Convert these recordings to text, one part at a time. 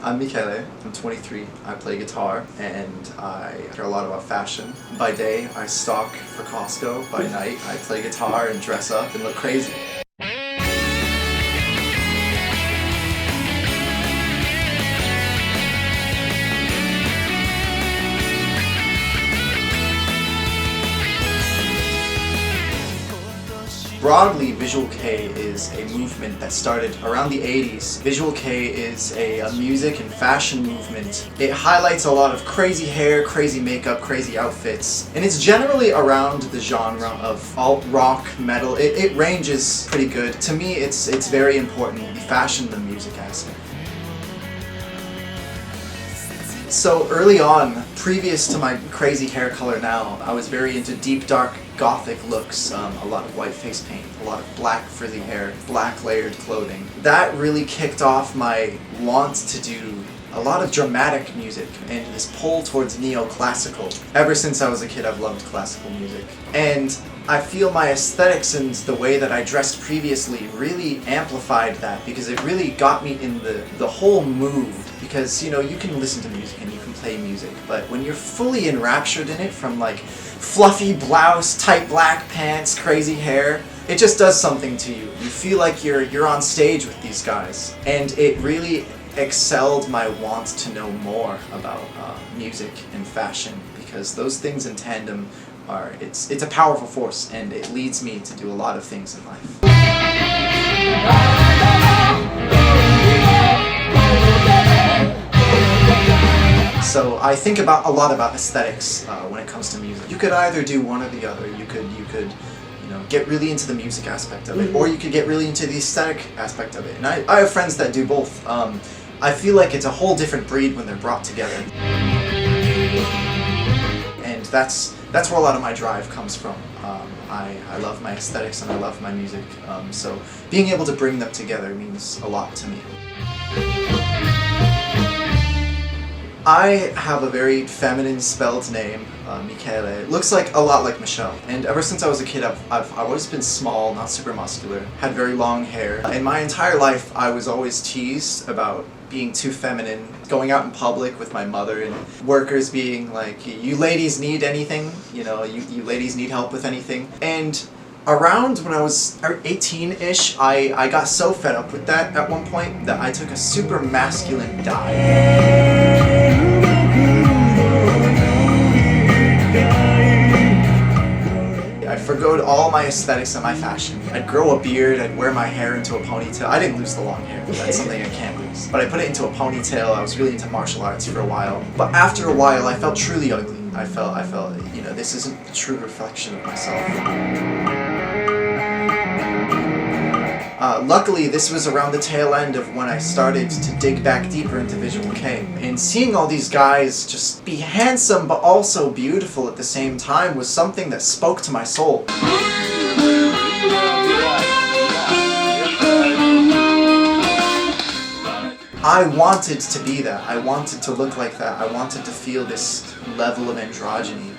I'm Michele, I'm 23, I play guitar, and I care a lot about fashion. By day, I stalk for Costco. By night, I play guitar and dress up and look crazy. Broadly, Visual Kei is a movement that started around the 80s. Visual Kei is a music and fashion movement. It highlights a lot of crazy hair, crazy makeup, crazy outfits, and it's generally around the genre of alt-rock, metal. It ranges pretty good. To me, it's very important, the fashion, the music aspect. So early on, previous to my crazy hair color now, I was very into deep, dark, gothic looks, a lot of white face paint, a lot of black frizzy hair, black layered clothing. That really kicked off my want to do a lot of dramatic music and this pull towards neoclassical. Ever since I was a kid, I've loved classical music. And I feel my aesthetics and the way that I dressed previously really amplified that, because it really got me in the whole mood. Because, you know, you can listen to music and you can play music, but when you're fully enraptured in it, from like fluffy blouse, tight black pants, crazy hair, it just does something to you. You feel like you're on stage with these guys. And it really excelled my want to know more about music and fashion, because those things in tandem are, it's a powerful force, and it leads me to do a lot of things in life. So I think a lot about aesthetics when it comes to music. You could either do one or the other. You could you know, get really into the music aspect of it, or you could get really into the aesthetic aspect of it. And I have friends that do both. I feel like it's a whole different breed when they're brought together. And that's where a lot of my drive comes from. I love my aesthetics and I love my music, so being able to bring them together means a lot to me. I have a very feminine spelled name, Michele. It looks like a lot like Michele. And ever since I was a kid, I've always been small, not super muscular, had very long hair. In my entire life, I was always teased about being too feminine, going out in public with my mother and workers being like, you ladies need anything? You know, you ladies need help with anything? And around when I was 18-ish, I got so fed up with that at one point that I took a super masculine dive. I forgoed all my aesthetics and my fashion. I'd grow a beard, I'd wear my hair into a ponytail. I didn't lose the long hair, that's something I can't lose. But I put it into a ponytail. I was really into martial arts for a while. But after a while, I felt truly ugly. I felt, you know, this isn't a true reflection of myself. Luckily, this was around the tail end of when I started to dig back deeper into Visual Kei. And seeing all these guys just be handsome but also beautiful at the same time was something that spoke to my soul. I wanted to be that. I wanted to look like that. I wanted to feel this level of androgyny.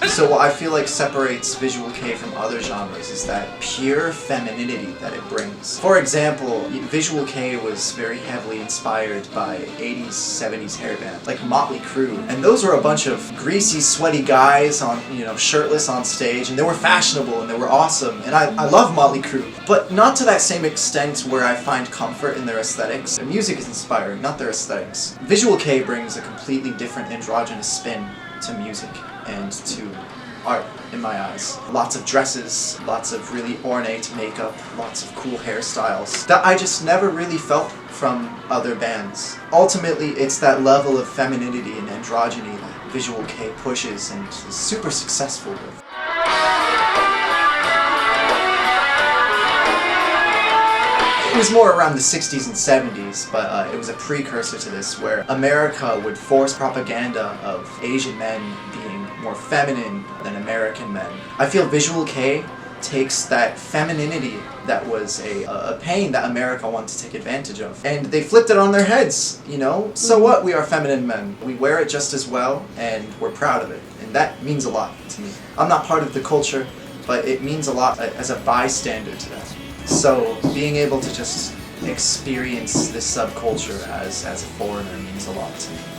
So what I feel like separates Visual Kei from other genres is that pure femininity that it brings. For example, Visual Kei was very heavily inspired by 80s, 70s hair band, like Motley Crue. And those were a bunch of greasy, sweaty guys on, you know, shirtless on stage, and they were fashionable and they were awesome. And I love Motley Crue, but not to that same extent where I find comfort in their aesthetics. Their music is inspiring, not their aesthetics. Visual Kei brings a completely different androgynous spin to music and to art, in my eyes. Lots of dresses, lots of really ornate makeup, lots of cool hairstyles that I just never really felt from other bands. Ultimately, it's that level of femininity and androgyny that Visual Kei pushes and is super successful with. It was more around the 60s and 70s, but it was a precursor to this, where America would force propaganda of Asian men being more feminine than American men. I feel Visual Kei takes that femininity that was a pain that America wanted to take advantage of, and they flipped it on their heads, you know? So what? We are feminine men. We wear it just as well, and we're proud of it, and that means a lot to me. I'm not part of the culture, but it means a lot as a bystander to that. So being able to just experience this subculture as a foreigner means a lot to me.